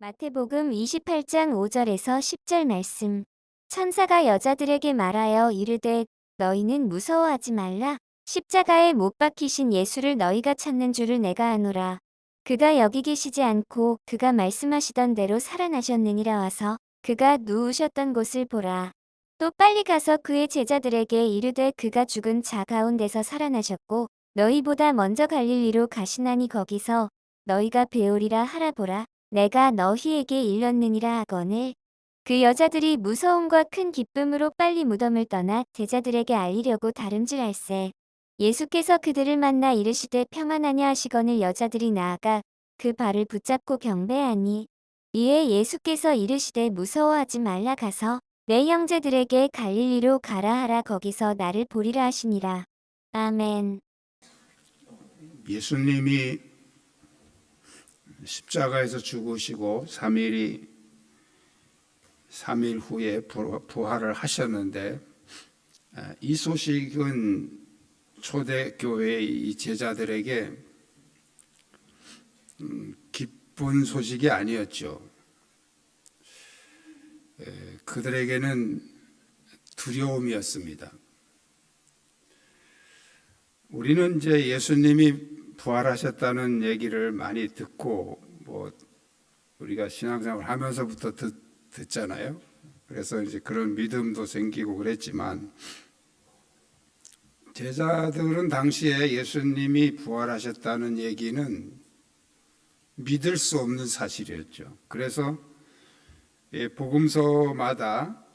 마태복음 28장 5절에서 10절 말씀. 천사가 여자들에게 말하여 이르되 너희는 무서워하지 말라. 십자가에 못 박히신 예수를 너희가 찾는 줄을 내가 아노라. 그가 여기 계시지 않고 그가 말씀하시던 대로 살아나셨느니라. 와서 그가 누우셨던 곳을 보라. 또 빨리 가서 그의 제자들에게 이르되 그가 죽은 자 가운데서 살아나셨고 너희보다 먼저 갈릴리로 가시나니 거기서 너희가 배우리라 하라. 보라. 내가 너희에게 일렀느니라 하거늘. 그 여자들이 무서움과 큰 기쁨으로 빨리 무덤을 떠나 제자들에게 알리려고 다름질할세. 예수께서 그들을 만나 이르시되 평안하냐 하시거늘. 여자들이 나아가 그 발을 붙잡고 경배하니 이에 예수께서 이르시되 무서워하지 말라. 가서 내 형제들에게 갈릴리로 가라 하라. 거기서 나를 보리라 하시니라. 아멘. 예수님이 십자가에서 죽으시고 3일 후에 부활을 하셨는데, 이 소식은 초대교회의 이 제자들에게 기쁜 소식이 아니었죠. 그들에게는 두려움이었습니다. 우리는 이제 예수님이 부활하셨다는 얘기를 많이 듣고 우리가 신앙생활 하면서부터 듣잖아요. 그래서 이제 그런 믿음도 생기고 그랬지만, 제자들은 당시에 예수님이 부활하셨다는 얘기는 믿을 수 없는 사실이었죠. 그래서 복음서마다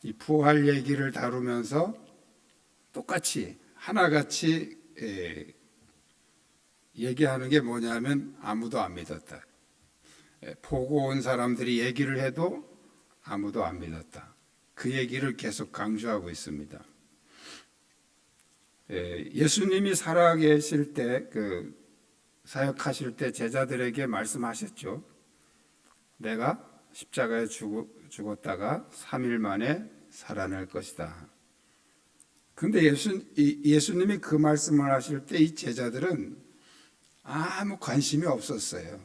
이 부활 얘기를 다루면서 똑같이 하나같이 얘기하는 게 뭐냐면 아무도 안 믿었다. 보고 온 사람들이 얘기를 해도 아무도 안 믿었다. 그 얘기를 계속 강조하고 있습니다. 예수님이 살아계실 때, 사역하실 때 제자들에게 말씀하셨죠. 내가 십자가에 죽었다가 3일 만에 살아날 것이다. 근데 예수님이 그 말씀을 하실 때 이 제자들은 아무 관심이 없었어요.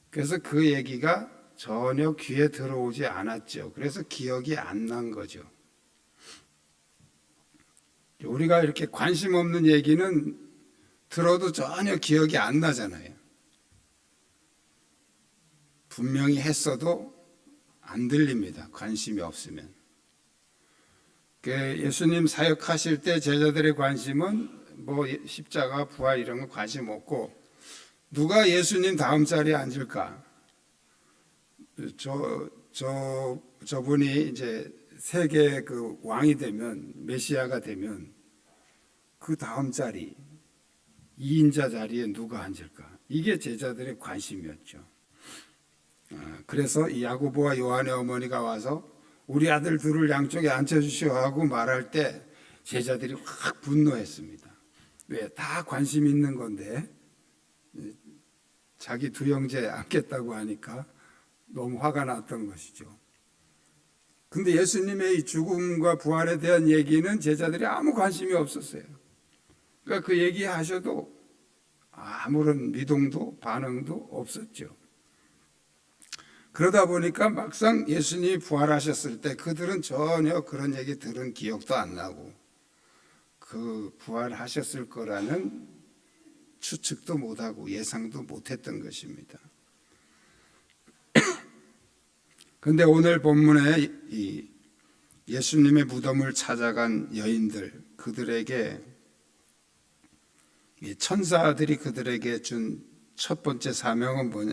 그래서 그 얘기가 전혀 귀에 들어오지 않았죠. 그래서 기억이 안 난 거죠. 우리가 이렇게 관심 없는 얘기는 들어도 전혀 기억이 안 나잖아요. 분명히 했어도 안 들립니다. 관심이 없으면. 예수님 사역하실 때 제자들의 관심은 십자가, 부활 이런 거 관심 없고, 누가 예수님 다음 자리에 앉을까? 저분이 이제 세계 왕이 되면, 메시아가 되면 그 다음 자리, 2인자 자리에 누가 앉을까? 이게 제자들의 관심이었죠. 그래서 이 야고보와 요한의 어머니가 와서 우리 아들 둘을 양쪽에 앉혀주시오 하고 말할 때 제자들이 확 분노했습니다. 왜? 다 관심 있는 건데 자기 두 형제 앉겠다고 하니까 너무 화가 났던 것이죠. 근데 예수님의 이 죽음과 부활에 대한 얘기는 제자들이 아무 관심이 없었어요. 그러니까 그 얘기하셔도 아무런 미동도 반응도 없었죠. 그러다 보니까 막상 예수님이 부활하셨을 때 그들은 전혀 그런 얘기 들은 기억도 안 나고 그 부활하셨을 거라는 추측도 못하고 예상도 못했던 것입니다. 그런데 오늘 본문에 이 예수님의 무덤을 찾아간 여인들, 그들에게 천사들이 그들에게 준 첫 번째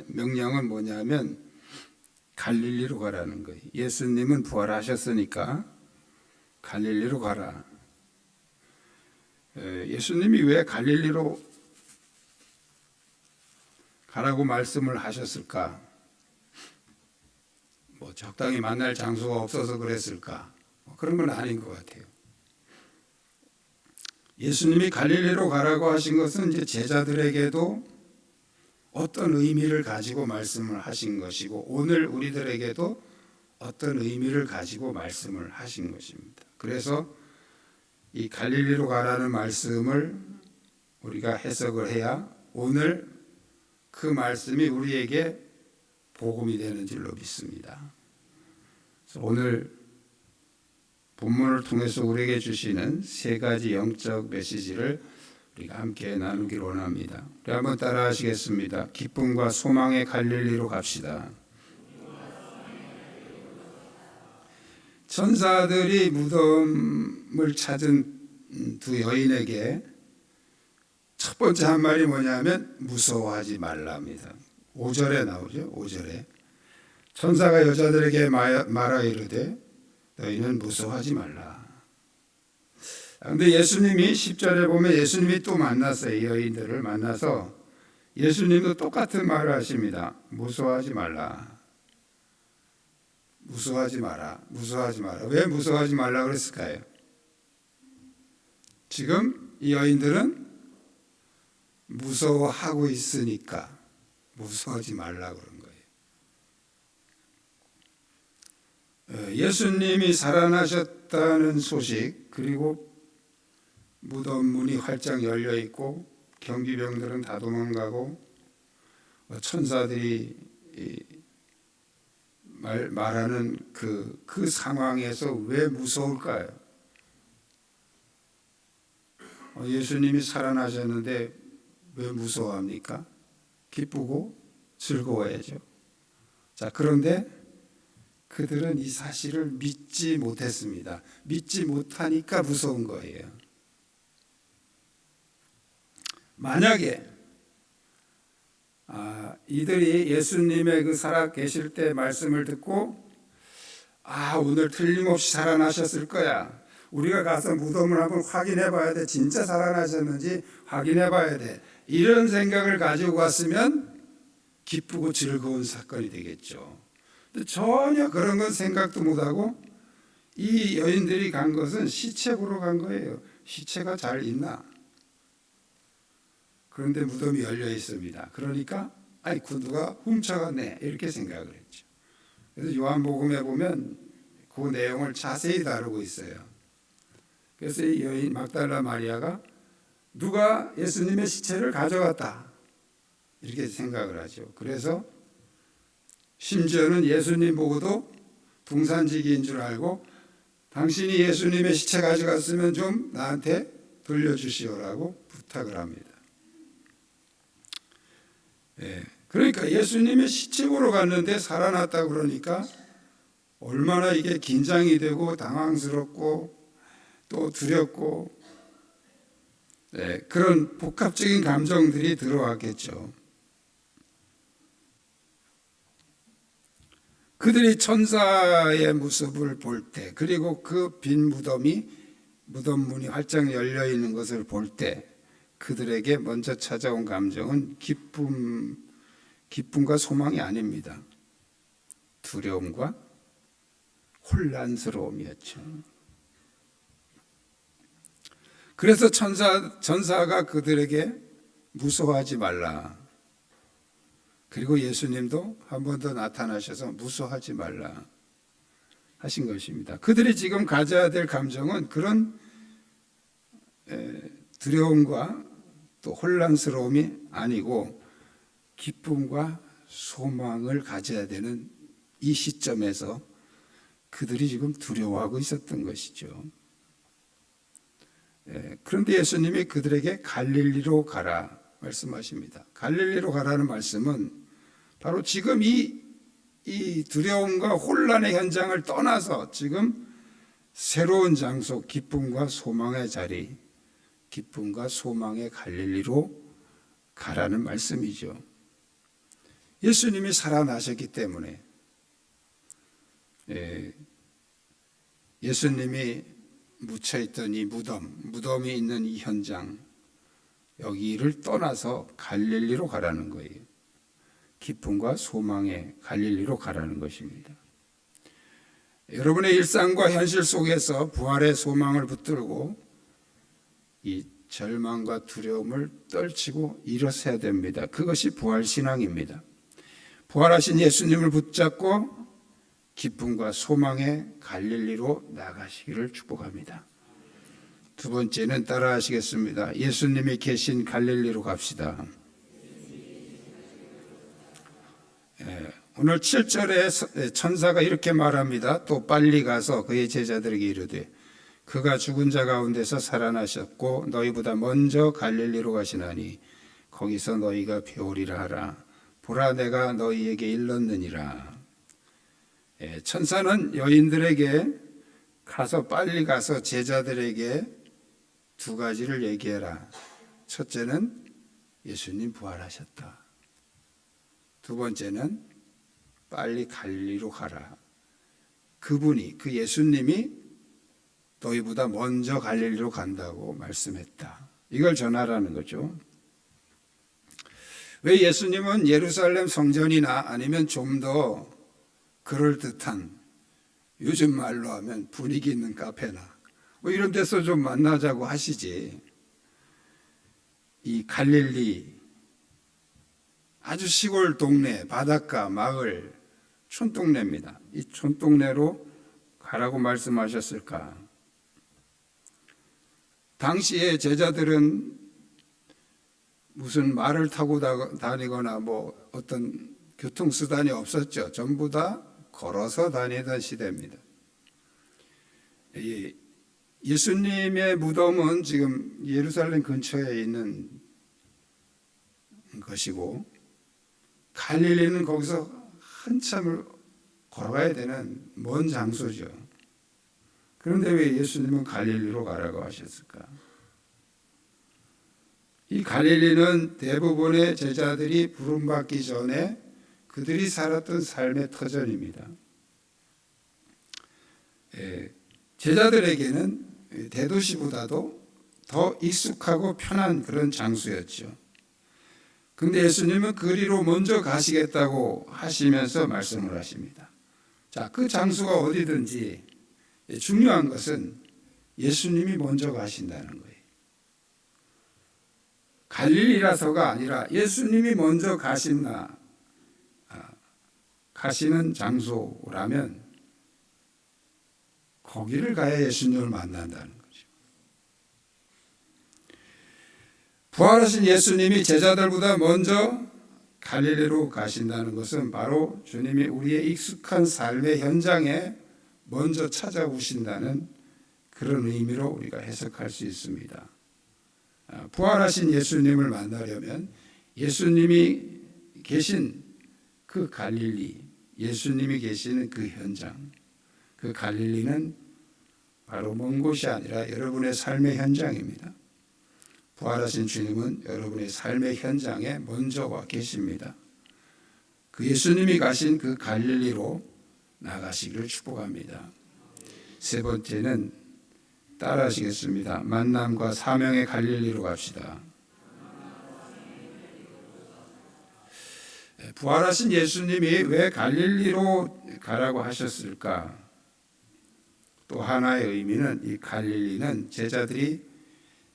명령은 뭐냐면 갈릴리로 가라는 거예요. 예수님은 부활하셨으니까 갈릴리로 가라. 예수님이 왜 갈릴리로 가라고 말씀을 하셨을까? 적당히 만날 장소가 없어서 그랬을까? 그런 건 아닌 것 같아요. 예수님이 갈릴리로 가라고 하신 것은 이제 제자들에게도 어떤 의미를 가지고 말씀을 하신 것이고, 오늘 우리들에게도 어떤 의미를 가지고 말씀을 하신 것입니다. 그래서 이 갈릴리로 가라는 말씀을 우리가 해석을 해야 오늘 그 말씀이 우리에게 복음이 되는 줄로 믿습니다. 그래서 오늘 본문을 통해서 우리에게 주시는 세 가지 영적 메시지를 우리가 함께 나누기를 원합니다. 우리 한번 따라 하시겠습니다. 기쁨과 소망의 갈릴리로 갑시다. 천사들이 무덤을 찾은 두 여인에게 첫 번째 한 말이 뭐냐면 무서워하지 말랍니다. 5절에 나오죠. 5절에 천사가 여자들에게 말하 이르되 너희는 무서워하지 말라. 그런데 예수님이 10절에 보면 예수님이 또 만났어요. 이 여인들을 만나서 예수님도 똑같은 말을 하십니다. 무서워하지 말라. 무서워하지 마라. 무서워하지 마라. 왜 무서워하지 말라 그랬을까요? 지금 이 여인들은 무서워하고 있으니까 무서워하지 말라 그런 거예요. 예수님이 살아나셨다는 소식, 그리고 무덤 문이 활짝 열려 있고 경비병들은 다 도망가고 천사들이 말하는 그 상황에서 왜 무서울까요? 예수님이 살아나셨는데 왜 무서워합니까? 기쁘고 즐거워야죠. 자, 그런데 그들은 이 사실을 믿지 못했습니다. 믿지 못하니까 무서운 거예요. 만약에 이들이 예수님의 그 살아 계실 때 말씀을 듣고 오늘 틀림없이 살아나셨을 거야. 우리가 가서 무덤을 한번 확인해 봐야 돼. 진짜 살아나셨는지 확인해 봐야 돼. 이런 생각을 가지고 갔으면 기쁘고 즐거운 사건이 되겠죠. 근데 전혀 그런 건 생각도 못하고 이 여인들이 간 것은 시체 보러 간 거예요. 시체가 잘 있나? 그런데 무덤이 열려 있습니다. 그러니까 누가 훔쳐갔네 이렇게 생각을 했죠. 그래서 요한복음에 보면 그 내용을 자세히 다루고 있어요. 그래서 이 여인 막달라 마리아가 누가 예수님의 시체를 가져갔다 이렇게 생각을 하죠. 그래서 심지어는 예수님 보고도 둥산지기인 줄 알고 당신이 예수님의 시체 가져갔으면 좀 나한테 돌려주시오라고 부탁을 합니다. 그러니까 예수님의 시체 보러 갔는데 살아났다 그러니까 얼마나 이게 긴장이 되고 당황스럽고 또 두렵고 그런 복합적인 감정들이 들어왔겠죠. 그들이 천사의 모습을 볼 때, 그리고 그 빈 무덤 문이 활짝 열려 있는 것을 볼 때 그들에게 먼저 찾아온 감정은 기쁨과 소망이 아닙니다. 두려움과 혼란스러움이었죠. 그래서 전사가 그들에게 무서워하지 말라. 그리고 예수님도 한 번 더 나타나셔서 무서워하지 말라 하신 것입니다. 그들이 지금 가져야 될 감정은 그런 두려움과 또 혼란스러움이 아니고 기쁨과 소망을 가져야 되는 이 시점에서 그들이 지금 두려워하고 있었던 것이죠. 그런데 예수님이 그들에게 갈릴리로 가라 말씀하십니다. 갈릴리로 가라는 말씀은 바로 지금 이 두려움과 혼란의 현장을 떠나서 지금 새로운 장소, 기쁨과 소망의 자리, 기쁨과 소망의 갈릴리로 가라는 말씀이죠. 예수님이 살아나셨기 때문에 예수님이 묻혀있던 이 무덤이 있는 이 현장, 여기를 떠나서 갈릴리로 가라는 거예요. 기쁨과 소망의 갈릴리로 가라는 것입니다. 여러분의 일상과 현실 속에서 부활의 소망을 붙들고 이 절망과 두려움을 떨치고 일어서야 됩니다. 그것이 부활신앙입니다. 부활하신 예수님을 붙잡고 기쁨과 소망의 갈릴리로 나가시기를 축복합니다. 두 번째는 따라 하시겠습니다. 예수님이 계신 갈릴리로 갑시다. 오늘 7절에 천사가 이렇게 말합니다. 또 빨리 가서 그의 제자들에게 이르되 그가 죽은 자 가운데서 살아나셨고 너희보다 먼저 갈릴리로 가시나니 거기서 너희가 배우리라 하라. 보라 내가 너희에게 일렀느니라. 천사는 여인들에게 가서 빨리 가서 제자들에게 두 가지를 얘기해라. 첫째는 예수님 부활하셨다. 두 번째는 빨리 갈릴리로 가라. 그분이, 그 예수님이 너희보다 먼저 갈릴리로 간다고 말씀했다. 이걸 전하라는 거죠. 왜 예수님은 예루살렘 성전이나 아니면 좀 더 그럴듯한, 요즘 말로 하면 분위기 있는 카페나 뭐 이런 데서 좀 만나자고 하시지, 이 갈릴리 아주 시골 동네, 바닷가, 마을, 촌동네입니다. 이 촌동네로 가라고 말씀하셨을까? 당시에 제자들은 무슨 말을 타고 다니거나 뭐 어떤 교통수단이 없었죠. 전부 다 걸어서 다니던 시대입니다. 예수님의 무덤은 지금 예루살렘 근처에 있는 것이고 갈릴리는 거기서 한참을 걸어가야 되는 먼 장소죠. 그런데 왜 예수님은 갈릴리로 가라고 하셨을까? 이 갈릴리는 대부분의 제자들이 부름받기 전에 그들이 살았던 삶의 터전입니다. 제자들에게는 대도시보다도 더 익숙하고 편한 그런 장소였죠. 근데 예수님은 그리로 먼저 가시겠다고 하시면서 말씀을 하십니다. 자, 그 장소가 어디든지 중요한 것은 예수님이 먼저 가신다는 거예요. 갈릴리라서가 아니라 예수님이 먼저 가시는 장소라면 거기를 가야 예수님을 만난다는 거죠. 부활하신 예수님이 제자들보다 먼저 갈릴리로 가신다는 것은 바로 주님이 우리의 익숙한 삶의 현장에 먼저 찾아오신다는 그런 의미로 우리가 해석할 수 있습니다. 부활하신 예수님을 만나려면 예수님이 계신 그 갈릴리, 예수님이 계시는 그 현장, 그 갈릴리는 바로 먼 곳이 아니라 여러분의 삶의 현장입니다. 부활하신 주님은 여러분의 삶의 현장에 먼저 와 계십니다. 그 예수님이 가신 그 갈릴리로 나가시기를 축복합니다. 세 번째는 따라하시겠습니다. 만남과 사명의 갈릴리로 갑시다. 부활하신 예수님이 왜 갈릴리로 가라고 하셨을까? 또 하나의 의미는 이 갈릴리는 제자들이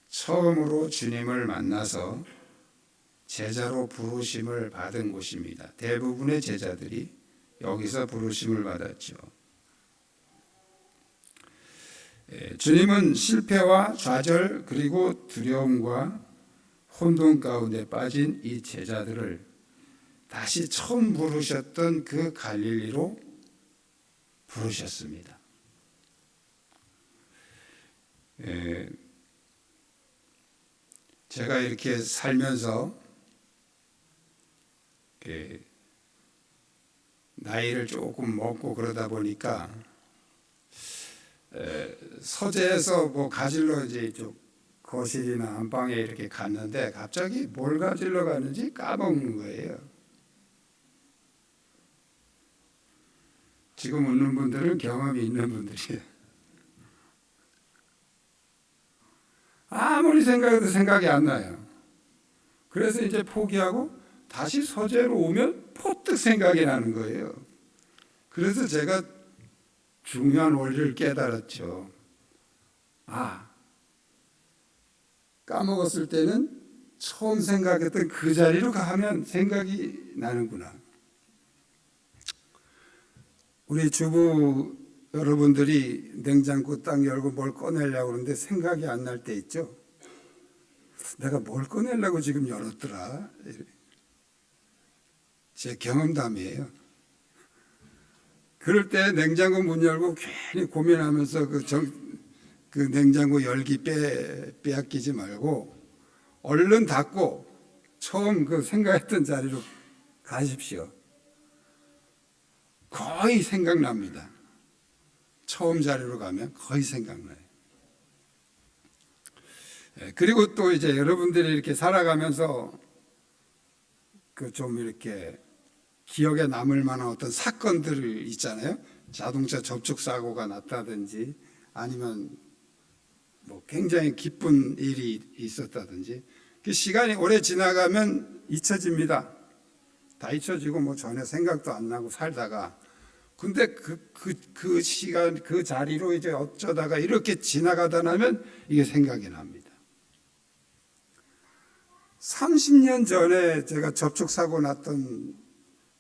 처음으로 주님을 만나서 제자로 부르심을 받은 곳입니다. 대부분의 제자들이 여기서 부르심을 받았죠. 주님은 실패와 좌절 그리고 두려움과 혼돈 가운데 빠진 이 제자들을 다시 처음 부르셨던 그 갈릴리로 부르셨습니다. 제가 이렇게 살면서 나이를 조금 먹고 그러다 보니까 서재에서 뭐 가지러 이제 거실이나 안방에 이렇게 갔는데 갑자기 뭘 가지러 가는지 까먹는 거예요. 지금 웃는 분들은 경험이 있는 분들이에요. 아무리 생각해도 생각이 안 나요. 그래서 이제 포기하고 다시 서재로 오면 퍼뜩 생각이 나는 거예요. 그래서 제가 중요한 원리를 깨달았죠. 까먹었을 때는 처음 생각했던 그 자리로 가면 생각이 나는구나. 우리 주부 여러분들이 냉장고 딱 열고 뭘 꺼내려고 그러는데 생각이 안 날 때 있죠. 내가 뭘 꺼내려고 지금 열었더라. 제 경험담이에요. 그럴 때 냉장고 문 열고 괜히 고민하면서 그 냉장고 열기 빼앗기지 말고 얼른 닫고 처음 그 생각했던 자리로 가십시오. 거의 생각납니다. 처음 자리로 가면 거의 생각나요. 그리고 또 이제 여러분들이 이렇게 살아가면서 그 좀 이렇게 기억에 남을 만한 어떤 사건들 있잖아요. 자동차 접촉 사고가 났다든지 아니면 뭐 굉장히 기쁜 일이 있었다든지 그 시간이 오래 지나가면 잊혀집니다. 다 잊혀지고 뭐 전혀 생각도 안 나고 살다가 근데 그 시간 그 자리로 이제 어쩌다가 이렇게 지나가다 나면 이게 생각이 납니다. 30년 전에 제가 접촉사고 났던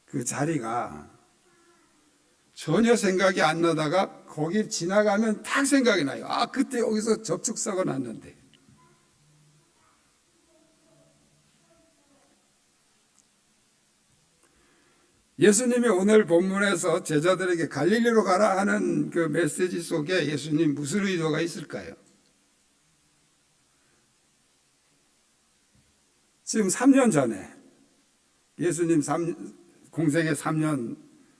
그 자리가 전혀 생각이 안 나다가 거기 지나가면 딱 생각이 나요. 아, 그때 여기서 접촉사고 났는데. 예수님이 오늘 본문에서 제자들에게 갈릴리로 가라 하는 그 메시지 속에 예수님 무슨 의도가 있을까요? 지금 3년 전에 예수님 공생애 3년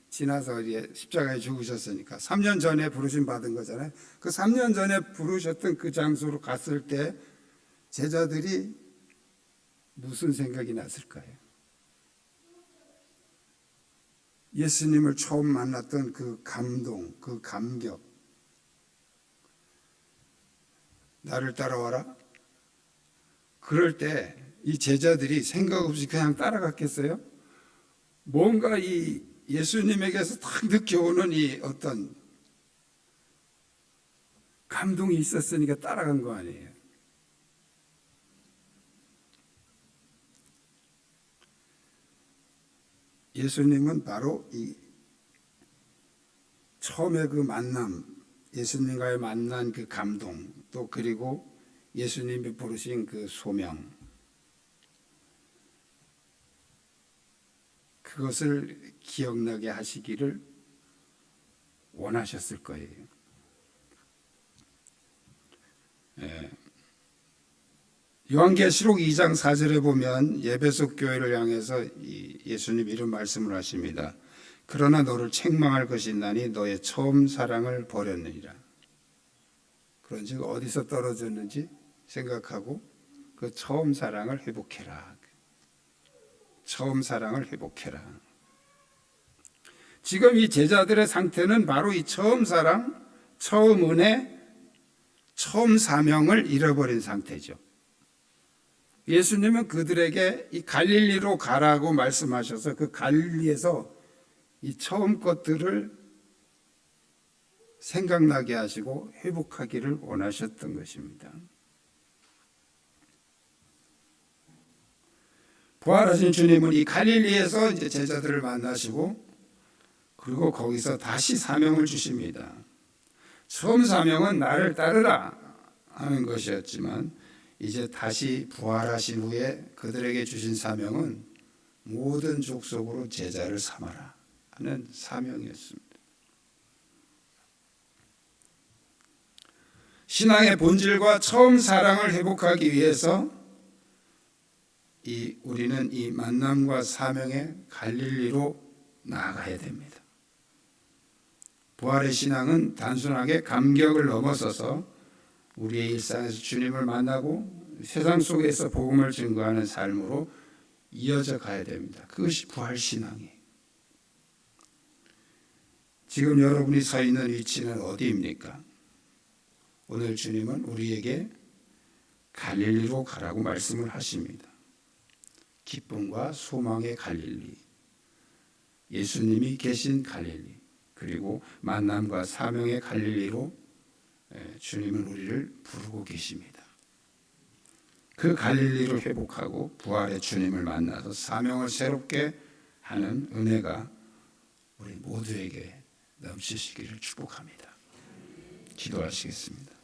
지나서 이제 십자가에 죽으셨으니까 3년 전에 부르심 받은 거잖아요. 그 3년 전에 부르셨던 그 장소로 갔을 때 제자들이 무슨 생각이 났을까요? 예수님을 처음 만났던 그 감동, 그 감격. 나를 따라와라. 그럴 때 이 제자들이 생각 없이 그냥 따라갔겠어요? 뭔가 이 예수님에게서 딱 느껴오는 이 어떤 감동이 있었으니까 따라간 거 아니에요. 예수님은 바로 이 처음에 그 만남, 예수님과의 만난 그 감동, 또 그리고 예수님이 부르신 그 소명, 그것을 기억나게 하시기를 원하셨을 거예요. 요한계시록 2장 4절에 보면 예배소 교회를 향해서 예수님 이런 말씀을 하십니다. 그러나 너를 책망할 것이 있나니 너의 처음 사랑을 버렸느니라. 그런즉 어디서 떨어졌는지 생각하고 그 처음 사랑을 회복해라. 처음 사랑을 회복해라. 지금 이 제자들의 상태는 바로 이 처음 사랑, 처음 은혜, 처음 사명을 잃어버린 상태죠. 예수님은 그들에게 이 갈릴리로 가라고 말씀하셔서 그 갈릴리에서 이 처음 것들을 생각나게 하시고 회복하기를 원하셨던 것입니다. 부활하신 주님은 이 갈릴리에서 이제 제자들을 만나시고 그리고 거기서 다시 사명을 주십니다. 처음 사명은 나를 따르라 하는 것이었지만 이제 다시 부활하신 후에 그들에게 주신 사명은 모든 족속으로 제자를 삼아라 하는 사명이었습니다. 신앙의 본질과 처음 사랑을 회복하기 위해서 우리는 이 만남과 사명의 갈릴리로 나아가야 됩니다. 부활의 신앙은 단순하게 감격을 넘어서서 우리의 일상에서 주님을 만나고 세상 속에서 복음을 증거하는 삶으로 이어져 가야 됩니다. 그것이 부활 신앙이에요. 지금 여러분이 서 있는 위치는 어디입니까? 오늘 주님은 우리에게 갈릴리로 가라고 말씀을 하십니다. 기쁨과 소망의 갈릴리, 예수님이 계신 갈릴리, 그리고 만남과 사명의 갈릴리로 주님은 우리를 부르고 계십니다. 그 갈릴리를 회복하고 부활의 주님을 만나서 사명을 새롭게 하는 은혜가 우리 모두에게 넘치시기를 축복합니다. 기도하시겠습니다.